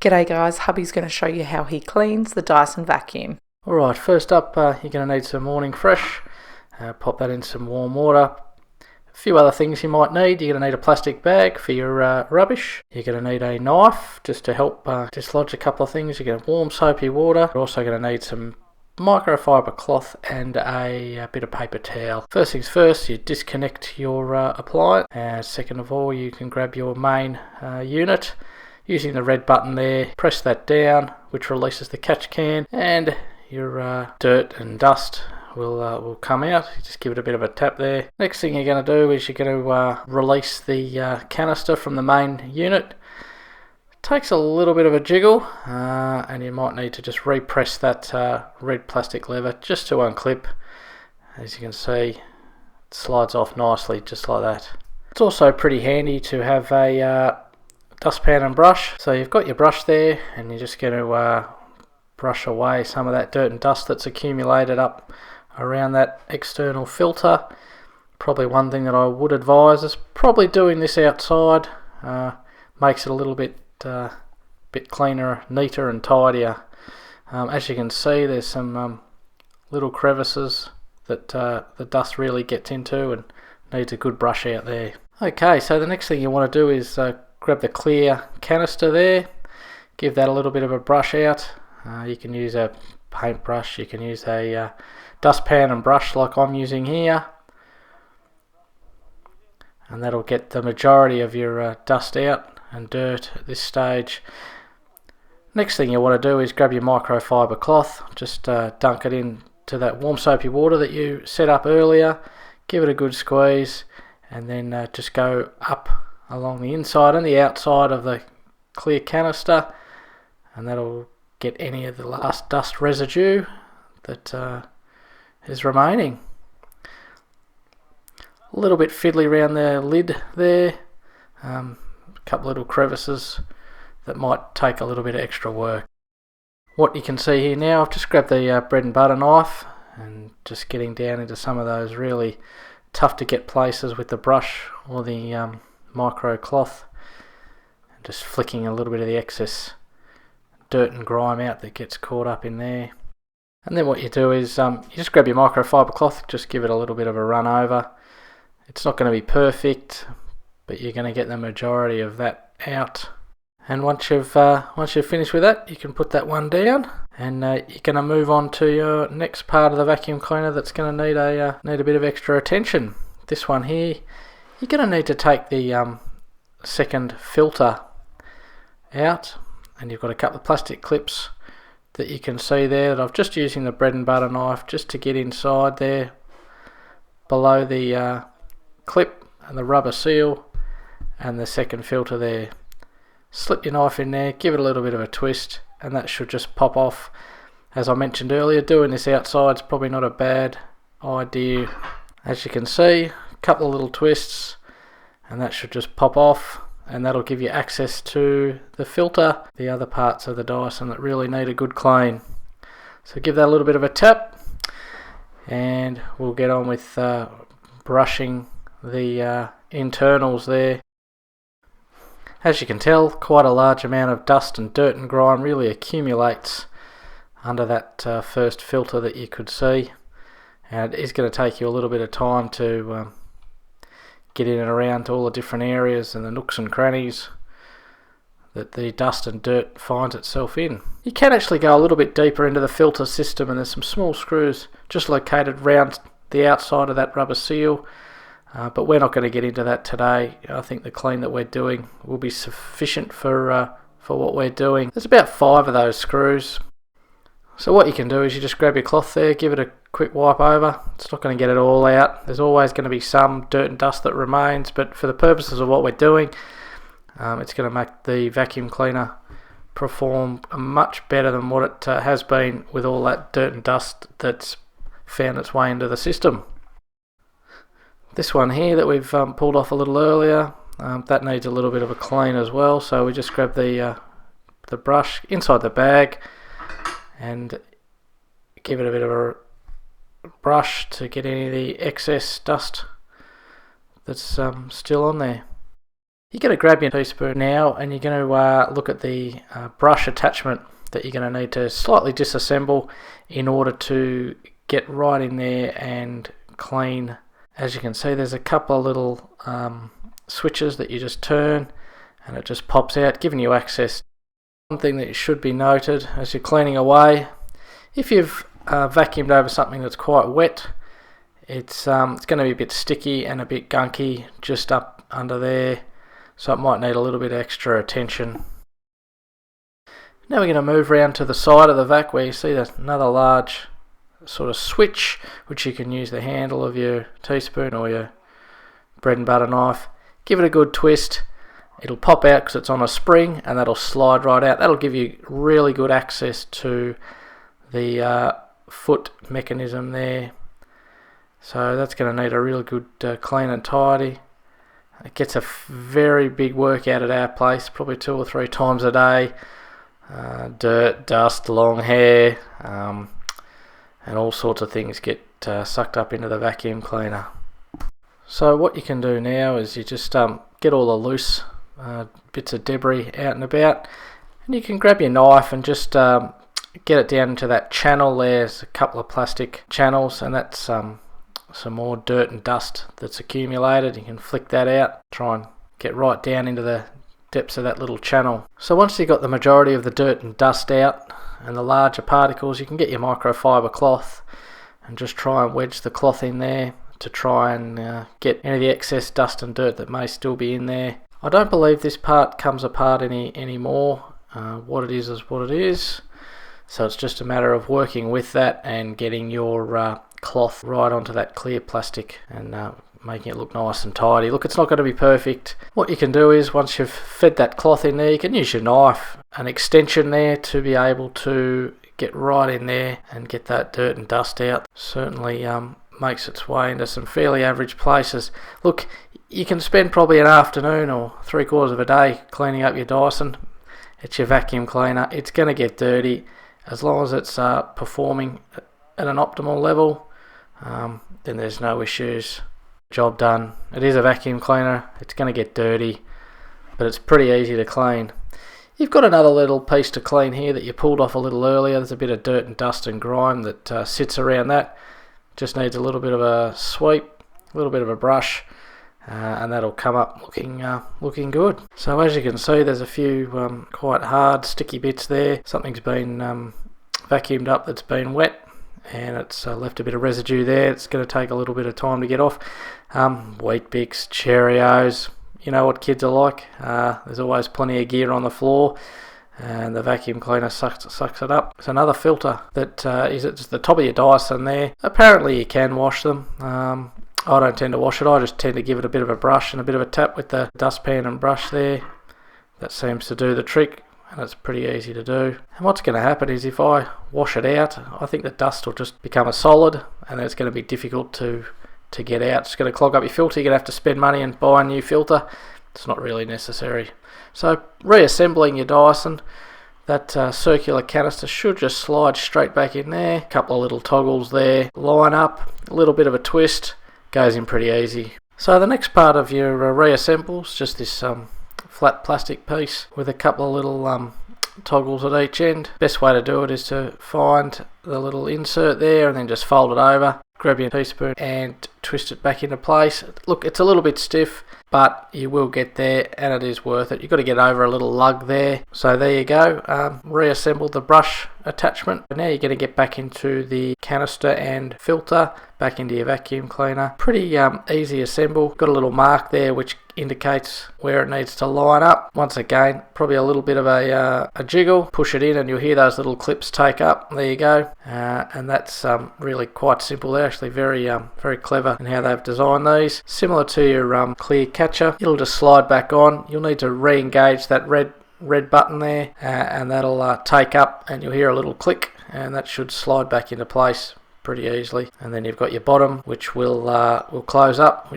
G'day guys, Hubby's going to show you how he cleans the Dyson Vacuum. Alright, first up you're going to need some morning fresh. Pop that in some warm water. A few other things you might need. You're going to need a plastic bag for your rubbish. You're going to need a knife just to help dislodge a couple of things. You're going to warm soapy water. You're also going to need some microfiber cloth and a bit of paper towel. First things first, you disconnect your appliance. Second of all, you can grab your main unit. Using the red button there, press that down, which releases the catch can, and your dirt and dust will come out. You just give it a bit of a tap there. Next thing you're going to do is you're going to release the canister from the main unit. It takes a little bit of a jiggle, and you might need to just repress that red plastic lever just to unclip. As you can see, it slides off nicely just like that. It's also pretty handy to have a dustpan and brush. So you've got your brush there and you're just going to brush away some of that dirt and dust that's accumulated up around that external filter. Probably one thing that I would advise is probably doing this outside. Makes it a little bit cleaner, neater and tidier. As you can see, there's some little crevices that the dust really gets into and needs a good brush out there. Okay, so the next thing you want to do is grab the clear canister there, give that a little bit of a brush out. You can use a paintbrush, you can use a dustpan and brush like I'm using here, and that'll get the majority of your dust out and dirt at this stage. Next thing you want to do is grab your microfiber cloth, just dunk it into that warm soapy water that you set up earlier, give it a good squeeze, and then just go up along the inside and the outside of the clear canister, and that'll get any of the last dust residue that is remaining. A little bit fiddly around the lid there, a couple little crevices that might take a little bit of extra work. What you can see here now, I've just grabbed the bread and butter knife and just getting down into some of those really tough to get places with the brush or the micro cloth, and just flicking a little bit of the excess dirt and grime out that gets caught up in there. And then what you do is you just grab your microfiber cloth, just give it a little bit of a run over. It's not going to be perfect, but you're going to get the majority of that out. And once you've finished with that, you can put that one down, and you're going to move on to your next part of the vacuum cleaner that's going to need a bit of extra attention. This one here, you're going to need to take the second filter out, and you've got a couple of plastic clips that you can see there that I've just using the bread and butter knife just to get inside there below the clip and the rubber seal and the second filter there. Slip your knife in there, give it a little bit of a twist, and that should just pop off. As I mentioned earlier, doing this outside is probably not a bad idea. As you can see, a couple of little twists and that should just pop off, and that'll give you access to the filter, the other parts of the Dyson that really need a good clean. So give that a little bit of a tap, and we'll get on with brushing the internals there. As you can tell, quite a large amount of dust and dirt and grime really accumulates under that first filter that you could see, and it is going to take you a little bit of time to get in and around to all the different areas and the nooks and crannies that the dust and dirt finds itself in. You can actually go a little bit deeper into the filter system, and there's some small screws just located around the outside of that rubber seal, but we're not going to get into that today. I think the clean that we're doing will be sufficient for what we're doing. There's about 5 of those screws. So what you can do is you just grab your cloth there, give it a quick wipe over. It's not going to get it all out. There's always going to be some dirt and dust that remains, but for the purposes of what we're doing, it's going to make the vacuum cleaner perform much better than what it has been with all that dirt and dust that's found its way into the system. This one here that we've pulled off a little earlier, that needs a little bit of a clean as well, so we just grab the brush inside the bag and give it a bit of a brush to get any of the excess dust that's still on there. You're going to grab your teaspoon now and you're going to look at the brush attachment that you're going to need to slightly disassemble in order to get right in there and clean. As you can see, there's a couple of little switches that you just turn and it just pops out, giving you access. One thing that should be noted as you're cleaning away, if you've vacuumed over something that's quite wet, it's going to be a bit sticky and a bit gunky just up under there, so it might need a little bit extra attention. Now we're going to move around to the side of the vac where you see there's another large sort of switch which you can use the handle of your teaspoon or your bread and butter knife. Give it a good twist. It'll pop out because it's on a spring and that'll slide right out. That'll give you really good access to the foot mechanism there. So that's going to need a really good clean and tidy. It gets a very big workout at our place, probably 2 or 3 times a day. Dirt, dust, long hair, and all sorts of things get sucked up into the vacuum cleaner. So what you can do now is you just get all the loose bits of debris out and about, and you can grab your knife and just get it down into that channel. There's a couple of plastic channels, and that's some more dirt and dust that's accumulated. You can flick that out, try and get right down into the depths of that little channel. So once you've got the majority of the dirt and dust out and the larger particles, you can get your microfiber cloth and just try and wedge the cloth in there to try and get any of the excess dust and dirt that may still be in there. I don't believe this part comes apart anymore. What it is what it is. So it's just a matter of working with that and getting your cloth right onto that clear plastic and making it look nice and tidy. Look, it's not going to be perfect. What you can do is once you've fed that cloth in there, you can use your knife, an extension there, to be able to get right in there and get that dirt and dust out. Certainly makes its way into some fairly average places. Look, you can spend probably an afternoon or 3/4 of a day cleaning up your Dyson. It's your vacuum cleaner. It's going to get dirty. As long as it's performing at an optimal level, then there's no issues. Job done. It is a vacuum cleaner. It's going to get dirty, but it's pretty easy to clean. You've got another little piece to clean here that you pulled off a little earlier. There's a bit of dirt and dust and grime that sits around that. Just needs a little bit of a sweep, a little bit of a brush, and that'll come up looking good. So as you can see, there's a few quite hard sticky bits there. Something's been vacuumed up that's been wet, and it's left a bit of residue there. It's going to take a little bit of time to get off. Wheat Bix, Cheerios, you know what kids are like. There's always plenty of gear on the floor, and the vacuum cleaner sucks it up. It's another filter that is at the top of your Dyson there. Apparently you can wash them. I don't tend to wash it. I just tend to give it a bit of a brush and a bit of a tap with the dustpan and brush there. That seems to do the trick, and it's pretty easy to do. And what's going to happen is if I wash it out, I think the dust will just become a solid, and then it's going to be difficult to get out. It's going to clog up your filter. You're going to have to spend money and buy a new filter. It's not really necessary. So reassembling your Dyson, that circular canister should just slide straight back in there. A couple of little toggles there, line up, a little bit of a twist, goes in pretty easy. So the next part of your reassemble is just this flat plastic piece with a couple of little toggles at each end. Best way to do it is to find the little insert there and then just fold it over. Grab your teaspoon and twist it back into place. Look, it's a little bit stiff, but you will get there, and it is worth it. You've got to get over a little lug there. So there you go. Reassemble the brush attachment. Now you're going to get back into the canister and filter, back into your vacuum cleaner. Pretty easy assemble. Got a little mark there which indicates where it needs to line up. Once again, probably a little bit of a jiggle. Push it in and you'll hear those little clips take up. There you go. And that's really quite simple. They're actually very clever in how they've designed these. Similar to your clear catcher, it'll just slide back on. You'll need to re-engage that red button there, and that'll take up, and you'll hear a little click, and that should slide back into place pretty easily. And then you've got your bottom, which will close up.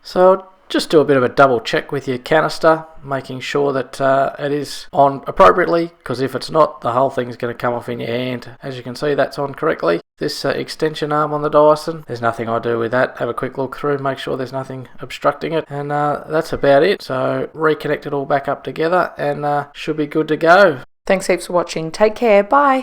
So Just do a bit of a double check with your canister, making sure that it is on appropriately, because if it's not, the whole thing's going to come off in your hand. As you can see, that's on correctly. This extension arm on the Dyson, there's nothing I do with that. Have a quick look through, make sure there's nothing obstructing it, and that's about it. So reconnect it all back up together and should be good to go. Thanks heaps for watching. Take care. Bye.